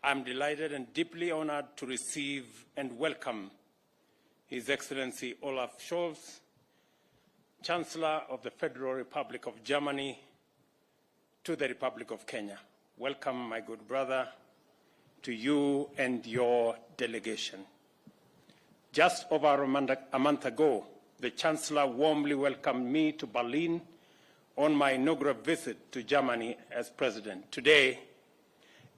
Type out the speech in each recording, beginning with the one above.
I'm delighted and deeply honored to receive and welcome His Excellency Olaf Scholz, Chancellor of the Federal Republic of Germany, to the Republic of Kenya. Welcome, my good brother, to you and your delegation. Just over a month ago, the Chancellor warmly welcomed me to Berlin on my inaugural visit to Germany as President. Today,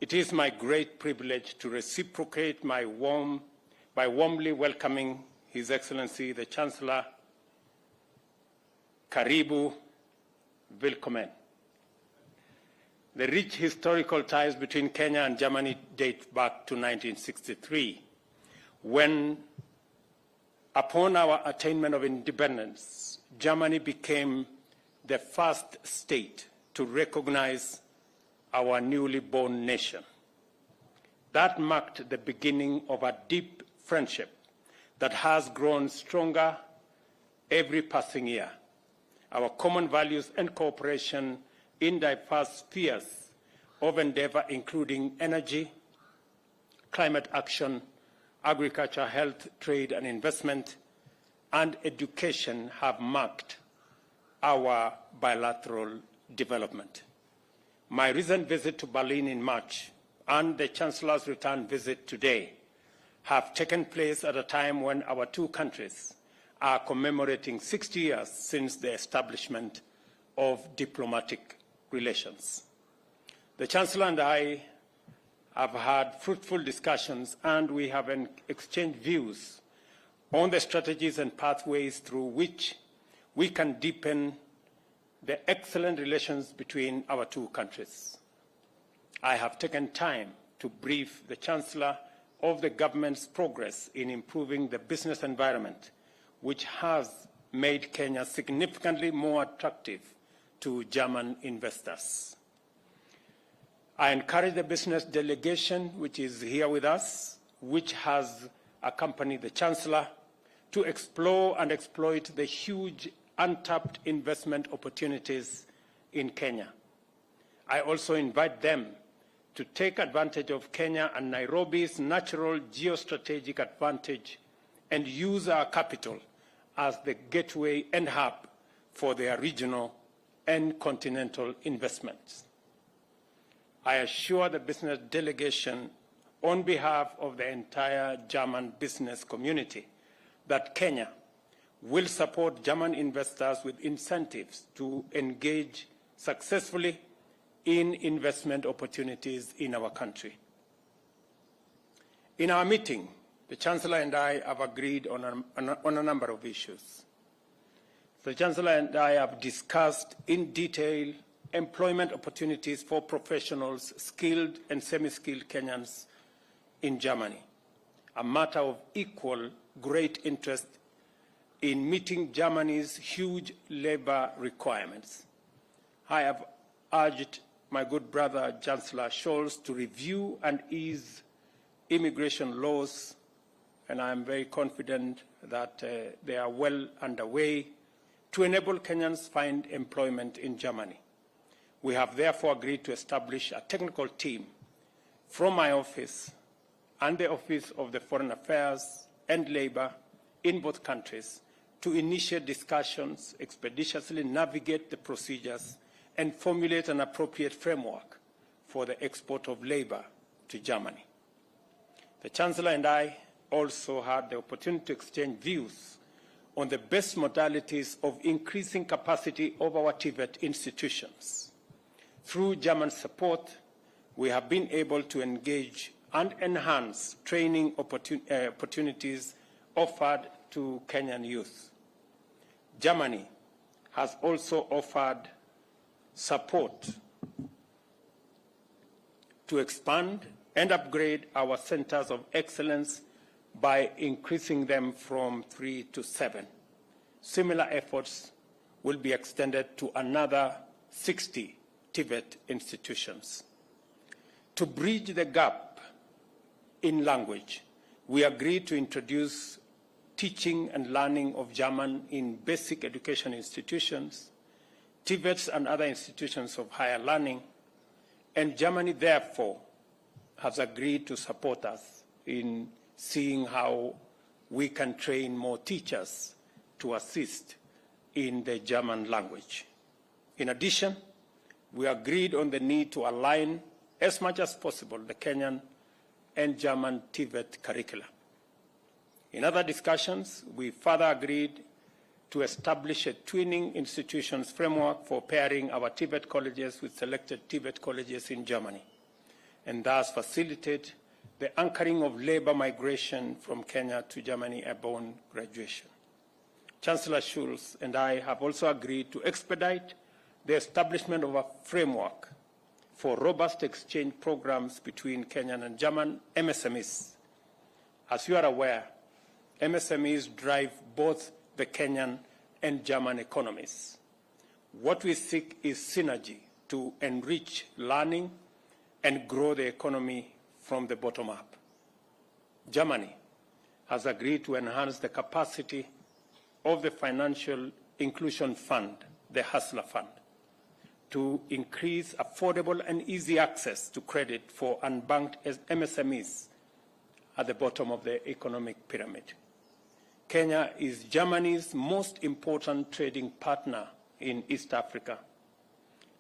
it is my great privilege to reciprocate by warmly welcoming His Excellency the Chancellor. Karibu, willkommen. The rich historical ties between Kenya and Germany date back to 1963, when, upon our attainment of independence, Germany became the first state to recognize our newly born nation. That marked the beginning of a deep friendship that has grown stronger every passing year. Our common values and cooperation in diverse spheres of endeavor, including energy, climate action, agriculture, health, trade and investment, and education have marked our bilateral development. My recent visit to Berlin in March and the Chancellor's return visit today have taken place at a time when our two countries are commemorating 60 years since the establishment of diplomatic relations. The Chancellor and I have had fruitful discussions, and we have exchanged views on the strategies and pathways through which we can deepen the excellent relations between our two countries. I have taken time to brief the Chancellor of the government's progress in improving the business environment, which has made Kenya significantly more attractive to German investors. I encourage the business delegation, which is here with us, which has accompanied the Chancellor, to explore and exploit the huge untapped investment opportunities in Kenya. I also invite them to take advantage of Kenya and Nairobi's natural geostrategic advantage and use our capital as the gateway and hub for their regional and continental investments. I assure the business delegation, on behalf of the entire German business community, that Kenya will support German investors with incentives to engage successfully in investment opportunities in our country. In our meeting, the Chancellor and I have agreed on a number of issues. The Chancellor and I have discussed in detail employment opportunities for professionals, skilled and semi-skilled Kenyans in Germany, a matter of equal great interest in meeting Germany's huge labor requirements. I have urged my good brother, Chancellor Scholz, to review and ease immigration laws, and I am very confident that they are well underway to enable Kenyans find employment in Germany. We have therefore agreed to establish a technical team from my office and the Office of the Foreign Affairs and Labor in both countries to initiate discussions, expeditiously navigate the procedures, and formulate an appropriate framework for the export of labor to Germany. The Chancellor and I also had the opportunity to exchange views on the best modalities of increasing capacity of our TVET institutions. Through German support, we have been able to engage and enhance training opportunities offered to Kenyan youth. Germany has also offered support to expand and upgrade our centers of excellence by increasing them from 3 to 7. Similar efforts will be extended to another 60 TVET institutions. To bridge the gap in language, we agreed to introduce teaching and learning of German in basic education institutions, TVETs and other institutions of higher learning, and Germany therefore has agreed to support us in seeing how we can train more teachers to assist in the German language. In addition, we agreed on the need to align as much as possible the Kenyan and German TVET curricula. In other discussions, we further agreed to establish a twinning institutions framework for pairing our TVET colleges with selected TVET colleges in Germany, and thus facilitate the anchoring of labor migration from Kenya to Germany upon graduation. Chancellor Schulz and I have also agreed to expedite the establishment of a framework for robust exchange programs between Kenyan and German MSMEs. As you are aware, MSMEs drive both the Kenyan and German economies. What we seek is synergy to enrich learning and grow the economy from the bottom up. Germany has agreed to enhance the capacity of the Financial Inclusion Fund, the Hustler Fund, to increase affordable and easy access to credit for unbanked MSMEs at the bottom of the economic pyramid. Kenya is Germany's most important trading partner in East Africa.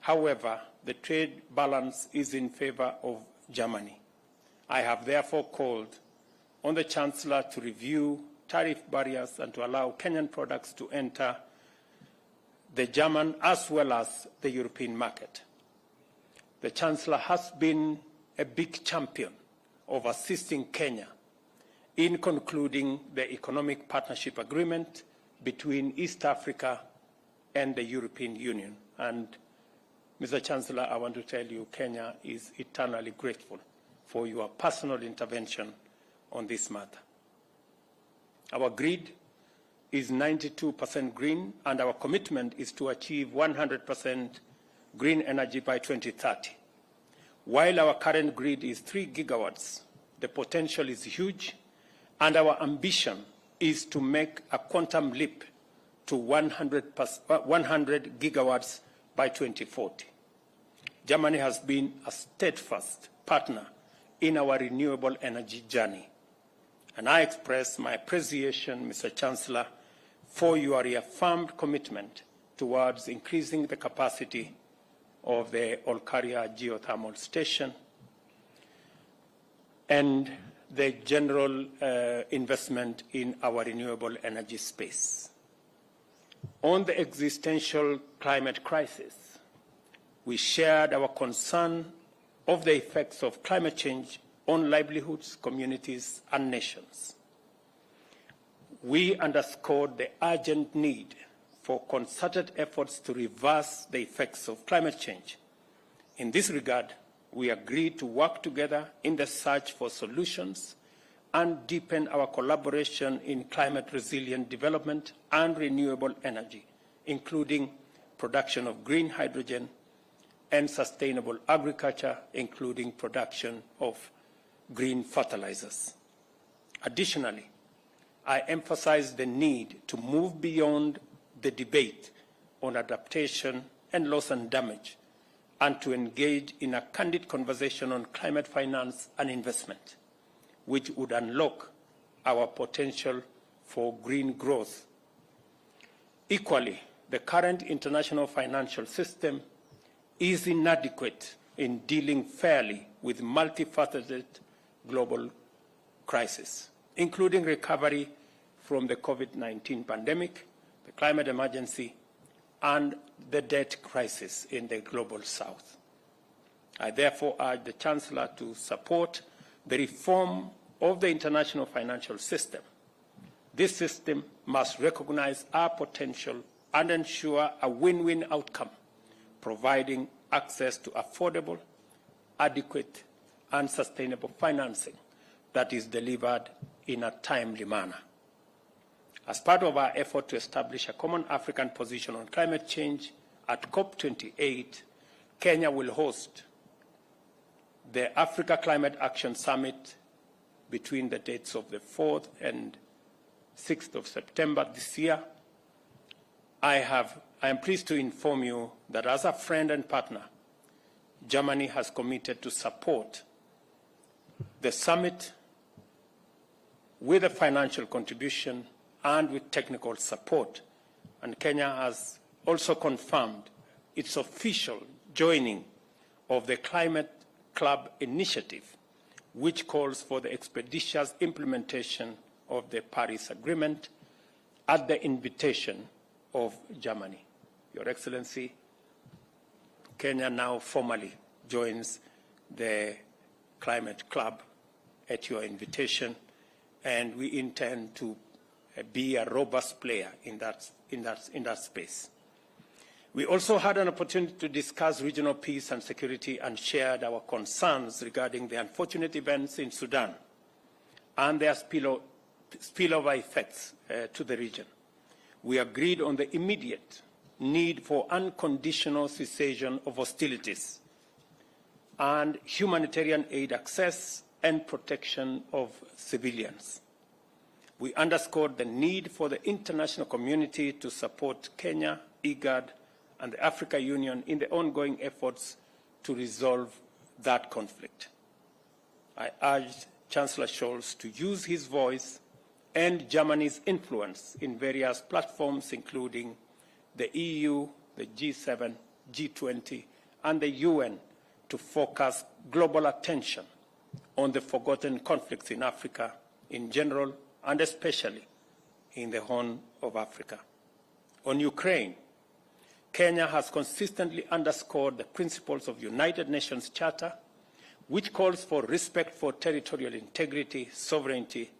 However, the trade balance is in favor of Germany. I have therefore called on the Chancellor to review tariff barriers and to allow Kenyan products to enter the German as well as the European market. The Chancellor has been a big champion of assisting Kenya in concluding the Economic Partnership Agreement between East Africa and the European Union. And Mr. Chancellor, I want to tell you, Kenya is eternally grateful for your personal intervention on this matter. Our grid is 92% green, and our commitment is to achieve 100% green energy by 2030. While our current grid is 3 gigawatts, the potential is huge, and our ambition is to make a quantum leap to 100 gigawatts by 2040. Germany has been a steadfast partner in our renewable energy journey. And I express my appreciation, Mr. Chancellor, for your reaffirmed commitment towards increasing the capacity of the Olkaria geothermal station and the general investment in our renewable energy space. On the existential climate crisis, we shared our concern of the effects of climate change on livelihoods, communities, and nations. We underscored the urgent need for concerted efforts to reverse the effects of climate change. In this regard, we agreed to work together in the search for solutions and deepen our collaboration in climate-resilient development and renewable energy, including production of green hydrogen and sustainable agriculture, including production of green fertilizers. Additionally, I emphasized the need to move beyond the debate on adaptation and loss and damage, and to engage in a candid conversation on climate finance and investment, which would unlock our potential for green growth. Equally, the current international financial system is inadequate in dealing fairly with multifaceted global crises, including recovery from the COVID-19 pandemic, the climate emergency, and the debt crisis in the global south. I therefore urge the Chancellor to support the reform of the international financial system. This system must recognize our potential and ensure a win-win outcome, providing access to affordable, adequate, and sustainable financing that is delivered in a timely manner. As part of our effort to establish a common African position on climate change, at COP28, Kenya will host the Africa Climate Action Summit between the dates of the 4th and 6th of September this year. I am pleased to inform you that as a friend and partner, Germany has committed to support The summit, with a financial contribution and with technical support, and Kenya has also confirmed its official joining of the Climate Club initiative, which calls for the expeditious implementation of the Paris Agreement at the invitation of Germany. Your Excellency, Kenya now formally joins the Climate Club at your invitation, and we intend to be a robust player in that space. We also had an opportunity to discuss regional peace and security and shared our concerns regarding the unfortunate events in Sudan and their spillover effects to the region. We agreed on the immediate need for unconditional cessation of hostilities and humanitarian aid access and protection of civilians. We underscored the need for the international community to support Kenya, IGAD, and the African Union in the ongoing efforts to resolve that conflict. I urged Chancellor Scholz to use his voice and Germany's influence in various platforms, including the EU, the G7, G20, and the UN, to focus global attention on the forgotten conflicts in Africa in general and especially in the Horn of Africa. On Ukraine, Kenya has consistently underscored the principles of the United Nations Charter, which calls for respect for territorial integrity, sovereignty,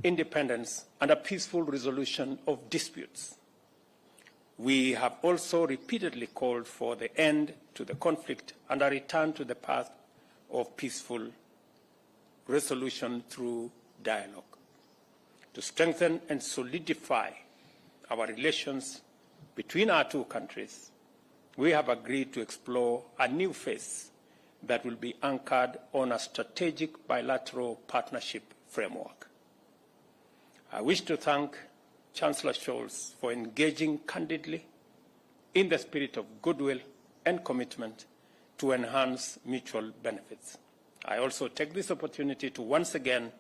independence, and a peaceful resolution of disputes. We have also repeatedly called for the end to the conflict and a return to the path of peaceful resolution through dialogue. To strengthen and solidify our relations between our two countries, we have agreed to explore a new phase that will be anchored on a strategic bilateral partnership framework. I wish to thank Chancellor Scholz for engaging candidly in the spirit of goodwill and commitment to enhance mutual benefits. I also take this opportunity to once again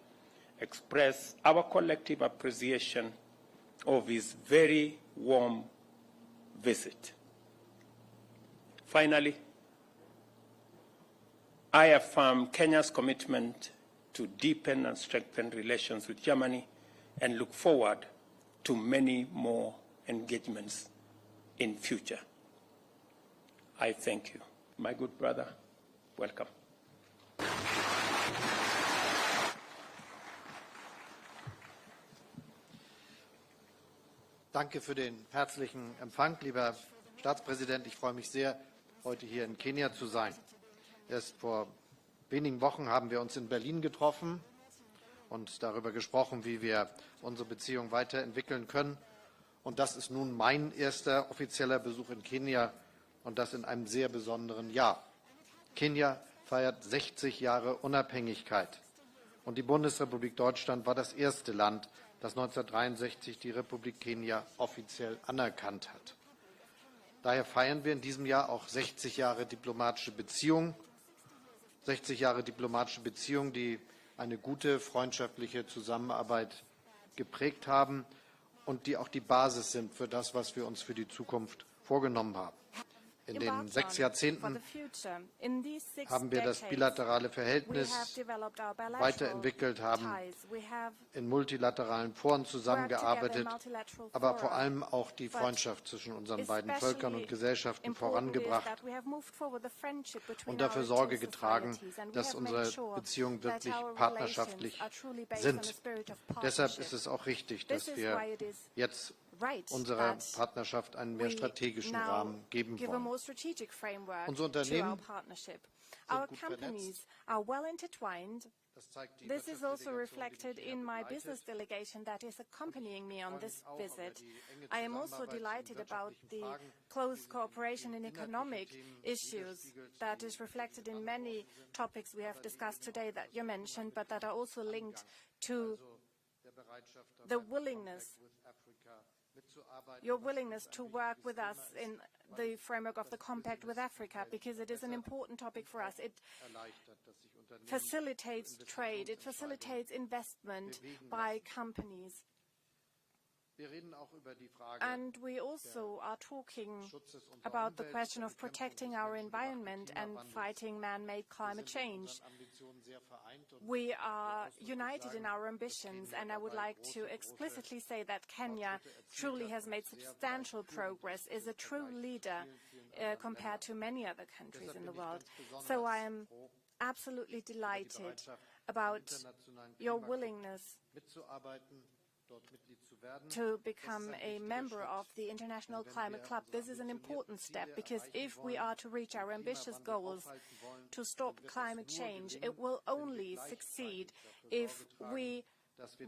express our collective appreciation of his very warm visit. Finally, I affirm Kenya's commitment to deepen and strengthen relations with Germany and look forward to many more engagements in future. I thank you. My good brother, welcome. Danke für den herzlichen Empfang, lieber Staatspräsident. Ich freue mich sehr, heute hier in Kenia zu sein. Erst vor wenigen Wochen haben wir uns in Berlin getroffen und darüber gesprochen, wie wir unsere Beziehung weiterentwickeln können. Und das ist nun mein erster offizieller Besuch in Kenia, und das in einem sehr besonderen Jahr. Kenia feiert 60 Jahre Unabhängigkeit. Und die Bundesrepublik Deutschland war das erste Land, das 1963 die Republik Kenia offiziell anerkannt hat. Daher feiern wir in diesem Jahr auch 60 Jahre diplomatische Beziehungen. 60 Jahre diplomatische Beziehungen, die eine gute freundschaftliche Zusammenarbeit geprägt haben und die auch die Basis sind für das, was wir uns für die Zukunft vorgenommen haben. In den 6 Jahrzehnten haben wir das bilaterale Verhältnis weiterentwickelt, haben in multilateralen Foren zusammengearbeitet, aber vor allem auch die Freundschaft zwischen unseren beiden Völkern und Gesellschaften vorangebracht und dafür Sorge getragen, dass unsere Beziehungen wirklich partnerschaftlich sind. Deshalb ist es auch richtig, dass wir jetzt unserer Partnerschaft einen mehr strategischen Rahmen geben wollen. Unsere Unternehmen sind gut vernetzt. This is also reflected in my business delegation that is accompanying me on this visit. I am also delighted about the close cooperation in economic issues that is reflected in many topics we have discussed today that you mentioned, but that are also linked to the willingness your willingness to work with us in the framework of the Compact with Africa, because it is an important topic for us. It facilitates trade, it facilitates investment by companies. And we also are talking about the question of protecting our environment and fighting man-made climate change. We are united in our ambitions, and I would like to explicitly say that Kenya truly has made substantial progress, is a true leader compared to many other countries in the world. So I am absolutely delighted about your willingness to become a member of the International Climate Club. This is an important step, because if we are to reach our ambitious goals to stop climate change, it will only succeed if we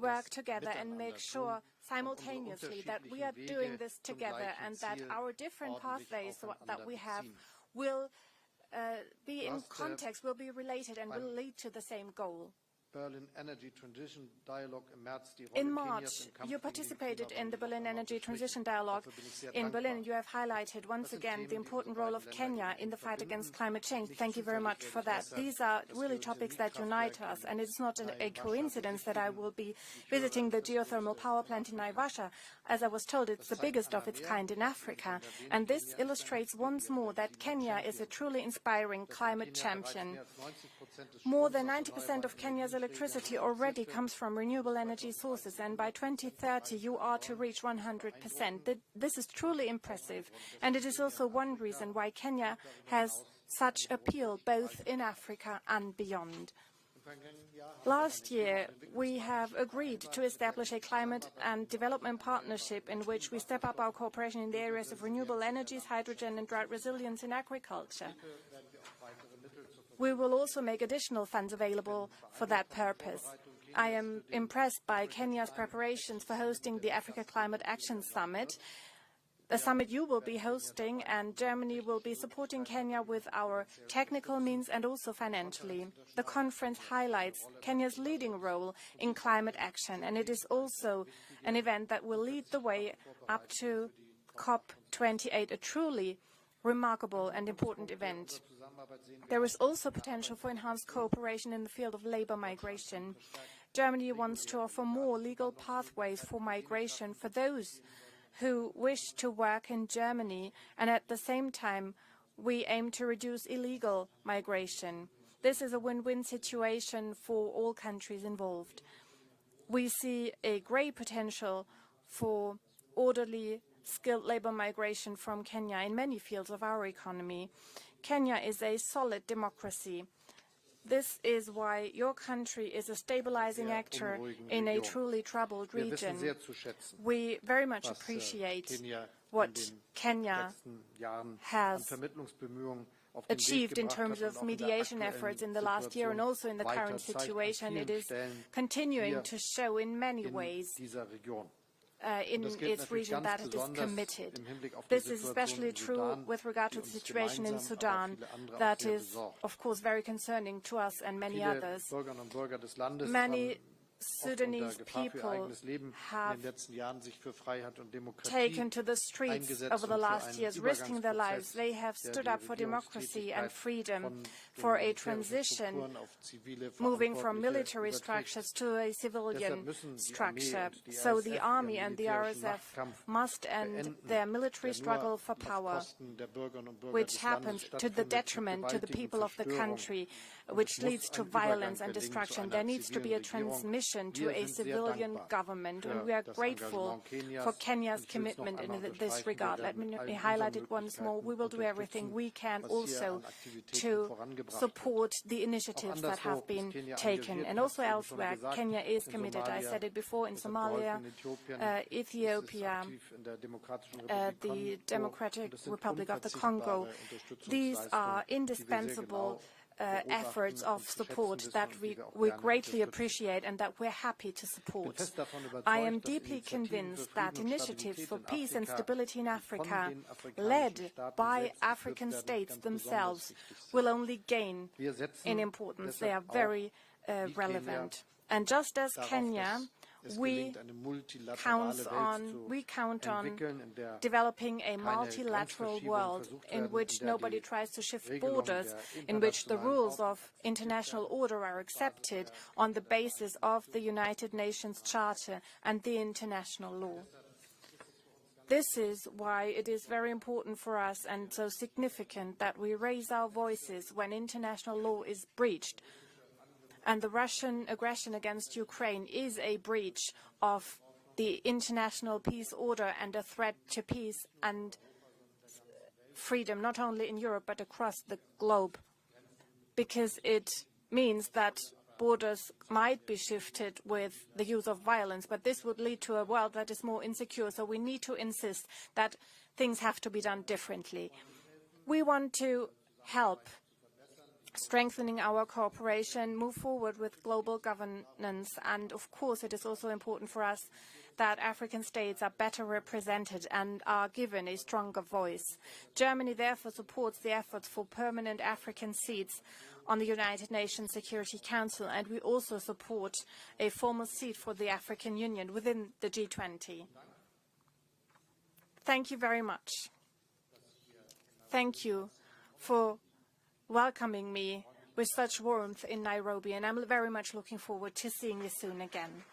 work together and make sure simultaneously that we are doing this together, and that our different pathways that we have will be in context, will be related, and will lead to the same goal. In March, you participated in the Berlin Energy Transition Dialogue in Berlin. You have highlighted once again the important role of Kenya in the fight against climate change. Thank you very much for that. These are really topics that unite us, and it's not a coincidence that I will be visiting the geothermal power plant in Naivasha. As I was told, it's the biggest of its kind in Africa, and this illustrates once more that Kenya is a truly inspiring climate champion. More than 90% of Kenya's electricity already comes from renewable energy sources, and by 2030 you are to reach 100%. This is truly impressive, and it is also one reason why Kenya has such appeal both in Africa and beyond. Last year, we have agreed to establish a climate and development partnership in which we step up our cooperation in the areas of renewable energies, hydrogen and drought resilience in agriculture. We will also make additional funds available for that purpose. I am impressed by Kenya's preparations for hosting the Africa Climate Action Summit, the summit you will be hosting, and Germany will be supporting Kenya with our technical means and also financially. The conference highlights Kenya's leading role in climate action, and it is also an event that will lead the way up to COP28, a truly remarkable and important event. There is also potential for enhanced cooperation in the field of labor migration. Germany wants to offer more legal pathways for migration for those who wish to work in Germany, and at the same time we aim to reduce illegal migration. This is a win-win situation for all countries involved. We see a great potential for orderly, skilled labor migration from Kenya in many fields of our economy. Kenya is a solid democracy. This is why your country is a stabilizing actor in a truly troubled region. We very much appreciate what Kenya has achieved in terms of mediation efforts in the last year, and also in the current situation. It is continuing to show in many ways in its region that it is committed. This is especially true with regard to the situation in Sudan, that is, of course, very concerning to us and many others. Many Sudanese people have taken to the streets over the last years, risking their lives. They have stood up for democracy and freedom, for a transition, moving from military structures to a civilian structure. So the army and the RSF must end their military struggle for power, which happens to the detriment to the people of the country, which leads to violence and destruction. There needs to be a transmission to a civilian government, and we are grateful for Kenya's commitment in this regard. Let me highlight it once more. We will do everything we can also to support the initiatives that have been taken. And also elsewhere, Kenya is committed. I said it before, in Somalia, Ethiopia, the Democratic Republic of the Congo. These are indispensable efforts of support that we greatly appreciate and that we're happy to support. I am deeply convinced that initiatives for peace and stability in Africa, led by African states themselves, will only gain in importance. They are very relevant. And just as Kenya, we count on developing a multilateral world in which nobody tries to shift borders, in which the rules of international order are accepted on the basis of the United Nations Charter and the international law. This is why it is very important for us and so significant that we raise our voices when international law is breached. And the Russian aggression against Ukraine is a breach of the international peace order and a threat to peace and freedom, not only in Europe but across the globe, because it means that borders might be shifted with the use of violence, but this would lead to a world that is more insecure. So we need to insist that things have to be done differently. We want to help strengthening our cooperation, move forward with global governance, and of course it is also important for us that African states are better represented and are given a stronger voice. Germany therefore supports the efforts for permanent African seats on the United Nations Security Council, and we also support a formal seat for the African Union within the G20. Thank you very much. Thank you for welcoming me with such warmth in Nairobi, and I'm very much looking forward to seeing you soon again.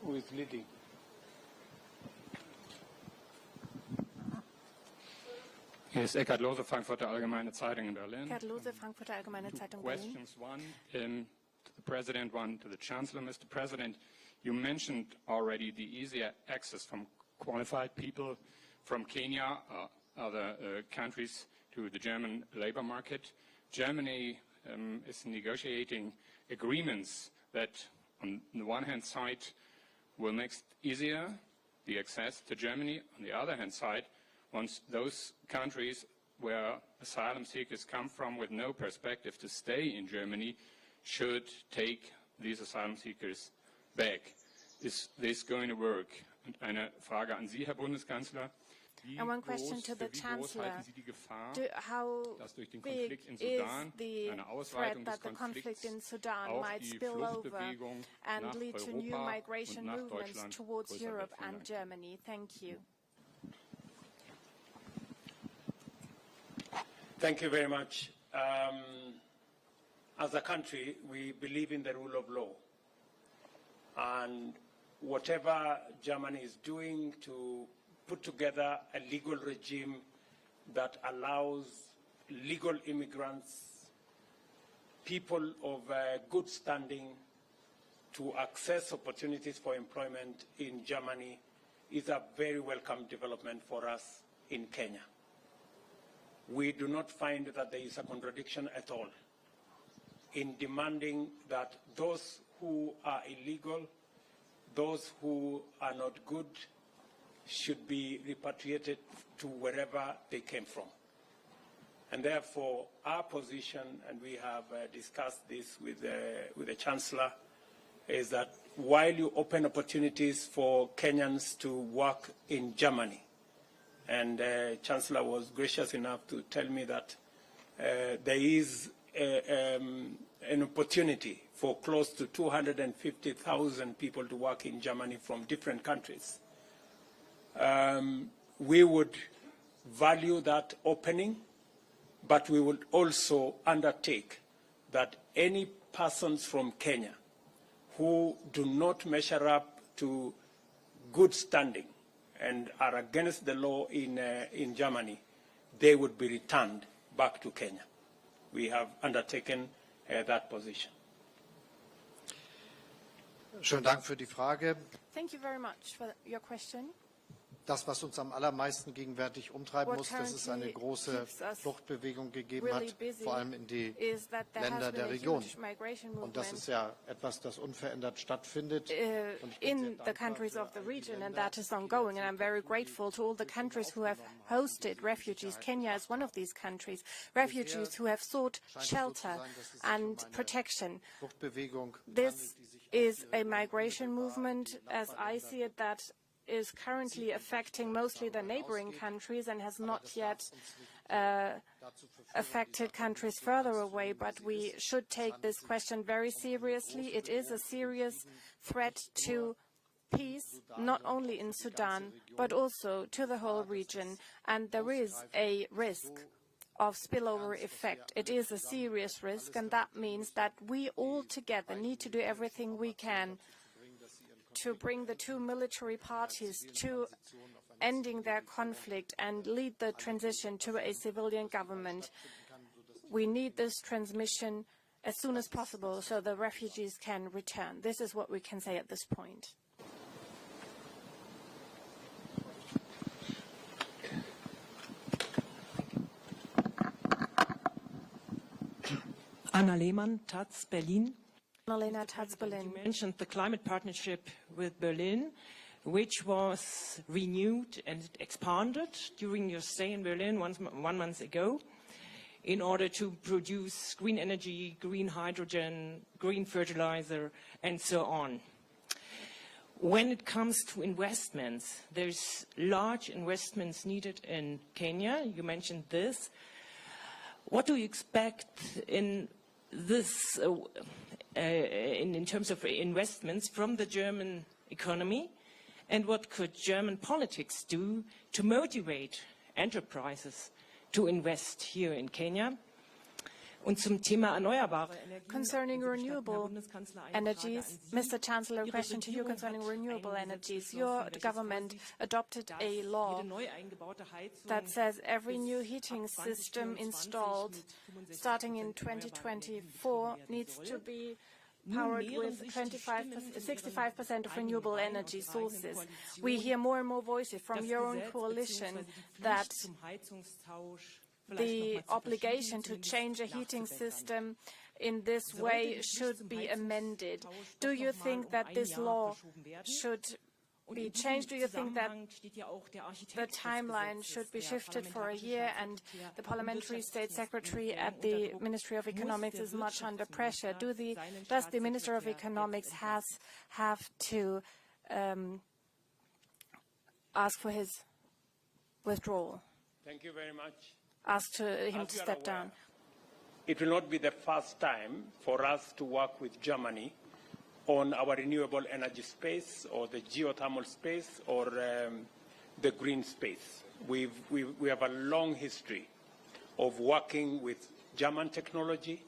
Who is leading? Hier ist Eckhard Lose, Frankfurter Allgemeine Zeitung in Berlin. Eckhard Lose, Frankfurter Allgemeine Zeitung, Berlin. Questions, one to the President, one to the Chancellor. Mr. President, you mentioned already the easier access from qualified people from Kenya or other countries to the German labor market. Germany is negotiating agreements that, on the one hand side, will make it easier the access to Germany. On the other hand side, once those countries where asylum seekers come from with no perspective to stay in Germany should take these asylum seekers back. Is this going to work? Und eine Frage an Sie, Herr Bundeskanzler. And one question to the Chancellor. How big is the threat that the conflict in Sudan might spill over and lead to new migration movements towards Europe and Germany? Thank you. Thank you very much. As a country, we believe in the rule of law. And whatever Germany is doing to put together a legal regime that allows legal immigrants, people of good standing, to access opportunities for employment in Germany is a very welcome development for us in Kenya. We do not find that there is a contradiction at all in demanding that those who are illegal, those who are not good, should be repatriated to wherever they came from. And therefore, our position, and we have discussed this with the Chancellor, is that while you open opportunities for Kenyans to work in Germany, and Chancellor was gracious enough to tell me that there is an opportunity for close to 250,000 people to work in Germany from different countries. We would value that opening, but we would also undertake that any persons from Kenya who do not measure up to good standing and are against the law in Germany, they would be returned back to Kenya. We have undertaken that position. Schönen Dank für die Frage. Thank you very much for your question. Das, was uns am allermeisten gegenwärtig umtreiben muss, dass es eine große Fluchtbewegung gegeben hat, vor allem in die Länder der Region. Und das ist ja etwas, das unverändert stattfindet. In the countries of the region, and that is ongoing. And I'm very grateful to all the countries who have hosted refugees. Kenya is one of these countries. Refugees who have sought shelter and protection. This is a migration movement, as I see it, that is currently affecting mostly the neighboring countries and has not yet affected countries further away, but we should take this question very seriously. It is a serious threat to peace, not only in Sudan, but also to the whole region, and there is a risk of spillover effect. It is a serious risk, and that means that we all together need to do everything we can to bring the two military parties to ending their conflict and lead the transition to a civilian government. We need this transmission as soon as possible so the refugees can return. This is what we can say at this point. Anna Lehmann, Taz, Berlin. You mentioned the climate partnership with Berlin, which was renewed and expanded during your stay in Berlin 1 month ago in order to produce green energy, green hydrogen, green fertilizer, and so on. When it comes to investments, there's large investments needed in Kenya. You mentioned this. What do you expect in this in terms of investments from the German economy, and what could German politics do to motivate enterprises to invest here in Kenya? Und zum Thema erneuerbare Energien. Concerning renewable energies, Mr. Chancellor, a question to you concerning renewable energies. Your government adopted a law that says every new heating system installed starting in 2024 needs to be powered with 65% of renewable energy sources. We hear more and more voices from your own coalition that the obligation to change a heating system in this way should be amended. Do you think that this law should be changed? Do you think that the timeline should be shifted for a year? And the Parliamentary State Secretary at the Ministry of Economics is much under pressure. Does the Minister of Economics have to ask for his withdrawal? Thank you very much. Ask him to step down. It will not be the first time for us to work with Germany on our renewable energy space or the geothermal space or the green space. We have a long history of working with German technology,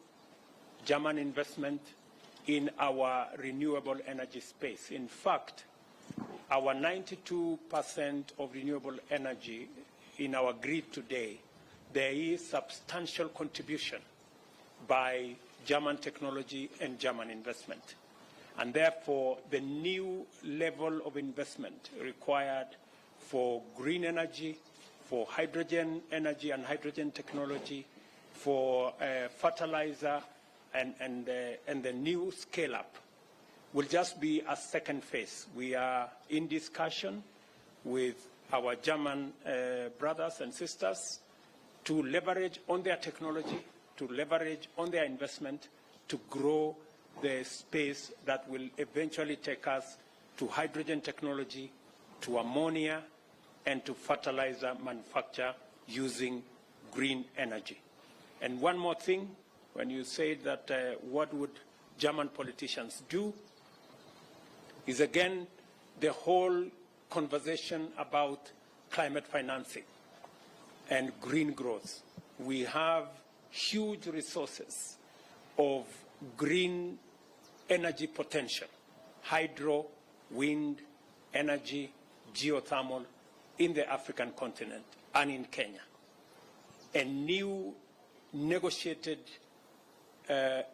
German investment in our renewable energy space. In fact, our 92% of renewable energy in our grid today, there is substantial contribution by German technology and German investment. And therefore, the new level of investment required for green energy, for hydrogen energy and hydrogen technology, for fertilizer and the new scale-up will just be a second phase. We are in discussion with our German brothers and sisters to leverage on their technology, to leverage on their investment, to grow the space that will eventually take us to hydrogen technology, to ammonia, and to fertilizer manufacture using green energy. And one more thing, when you say that what would German politicians do, is again the whole conversation about climate financing and green growth. We have huge resources of green energy potential, hydro, wind, energy, geothermal in the African continent and in Kenya. A new negotiated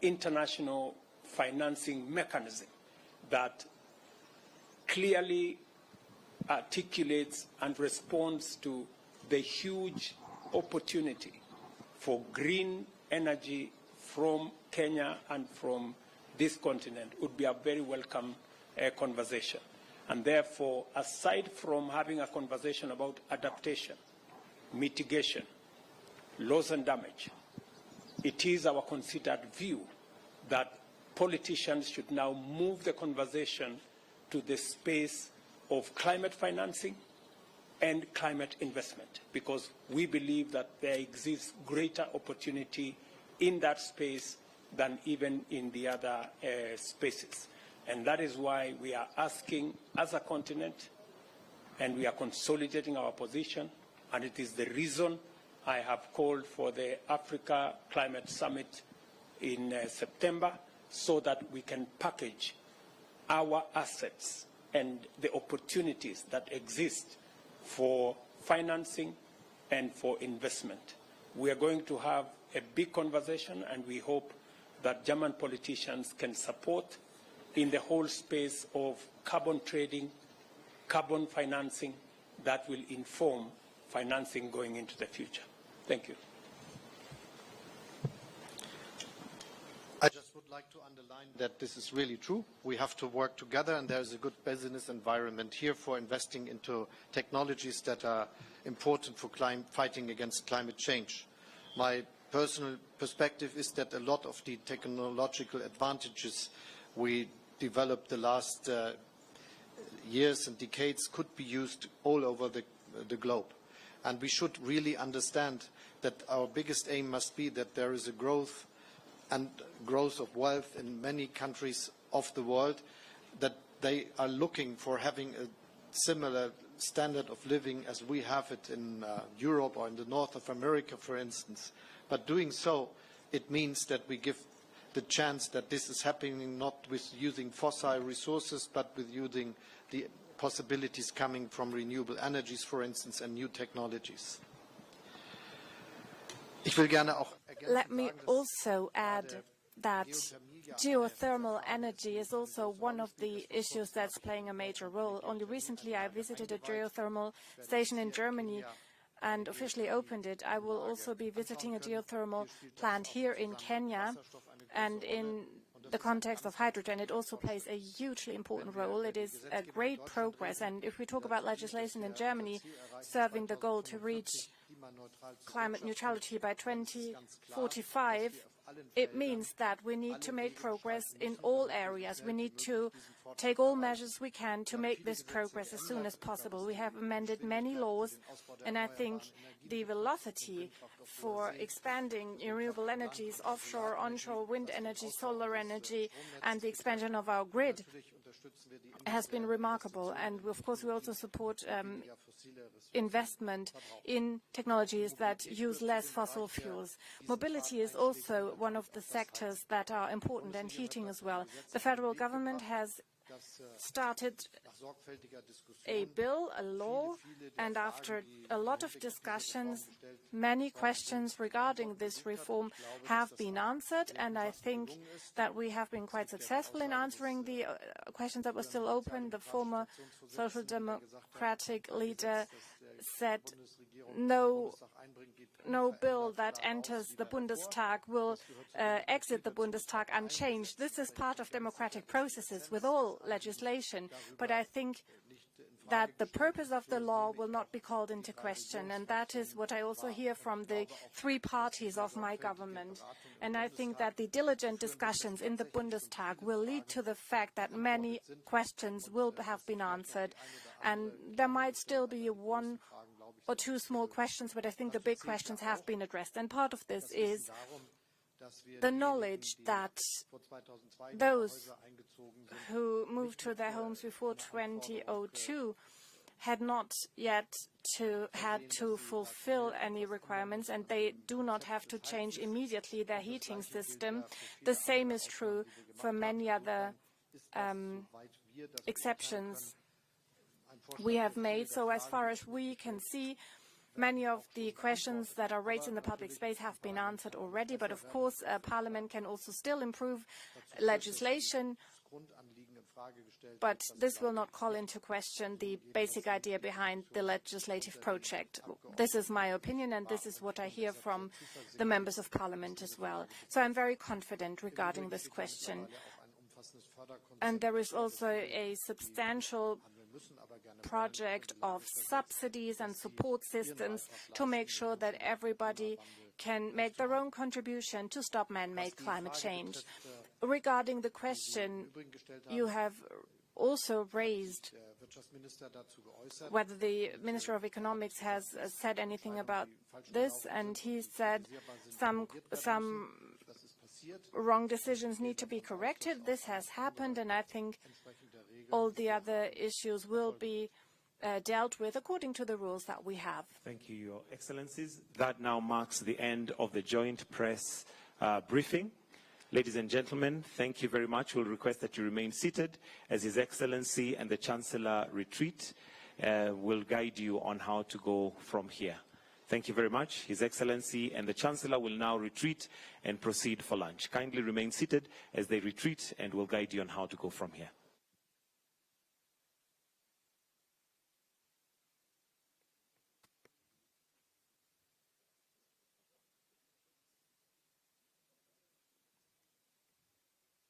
international financing mechanism that clearly articulates and responds to the huge opportunity for green energy from Kenya and from this continent would be a very welcome conversation. And therefore, aside from having a conversation about adaptation, mitigation, loss and damage, it is our considered view that politicians should now move the conversation to the space of climate financing and climate investment, because we believe that there exists greater opportunity in that space than even in the other spaces. And that is why we are asking as a continent, and we are consolidating our position, and it is the reason I have called for the Africa Climate Summit in September, so that we can package our assets and the opportunities that exist for financing and for investment. We are going to have a big conversation, and we hope that German politicians can support in the whole space of carbon trading, carbon financing, that will inform financing going into the future. Thank you. I just would like to underline that this is really true. We have to work together, and there's a good business environment here for investing into technologies that are important for fighting against climate change. My personal perspective is that a lot of the technological advantages we developed the last years and decades could be used all over the globe. And we should really understand that our biggest aim must be that there is a growth of wealth in many countries of the world, that they are looking for having a similar standard of living as we have it in Europe or in the north of America, for instance. But doing so, it means that we give the chance that this is happening not with using fossil resources, but with using the possibilities coming from renewable energies, for instance, and new technologies. Let me also add that geothermal energy is also one of the issues that's playing a major role. Only recently I visited a geothermal station in Germany and officially opened it. I will also be visiting a geothermal plant here in Kenya, and in the context of hydrogen, it also plays a hugely important role. It is a great progress, and if we talk about legislation in Germany serving the goal to reach climate neutrality by 2045, it means that we need to make progress in all areas. We need to take all measures we can to make this progress as soon as possible. We have amended many laws, and I think the velocity for expanding renewable energies, offshore, onshore, wind energy, solar energy, and the expansion of our grid has been remarkable. And of course we also support investment in technologies that use less fossil fuels. Mobility is also one of the sectors that are important, and heating as well. The federal government has started a bill, a law, and after a lot of discussions, many questions regarding this reform have been answered, and I think that we have been quite successful in answering the questions that were still open. The former Social Democratic leader said no bill that enters the Bundestag will exit the Bundestag unchanged. This is part of democratic processes with all legislation, but I think that the purpose of the law will not be called into question, and that is what I also hear from the three parties of my government. And I think that the diligent discussions in the Bundestag will lead to the fact that many questions will have been answered, and there might still be one or two small questions, but I think the big questions have been addressed. And part of this is the knowledge that those who moved to their homes before 2002 had not yet had to fulfill any requirements, and they do not have to change immediately their heating system. The same is true for many other exceptions we have made. So as far as we can see, many of the questions that are raised in the public space have been answered already, but of course Parliament can also still improve legislation But this will not call into question the basic idea behind the legislative project. This is my opinion, and this is what I hear from the members of parliament as well. So I'm very confident regarding this question. And there is also a substantial project of subsidies and support systems to make sure that everybody can make their own contribution to stop man-made climate change. Regarding the question you have also raised, whether the Minister of Economics has said anything about this, and he said some wrong decisions need to be corrected. This has happened, and I think all the other issues will be dealt with according to the rules that we have. Thank you, Your Excellencies. That now marks the end of the joint press briefing. Ladies and gentlemen, thank you very much. We'll request that you remain seated as His Excellency and the Chancellor retreat. Will guide you on how to go from here. Thank you very much. His Excellency and the Chancellor will now retreat and proceed for lunch. Kindly remain seated as they retreat, and we'll guide you on how to go from here.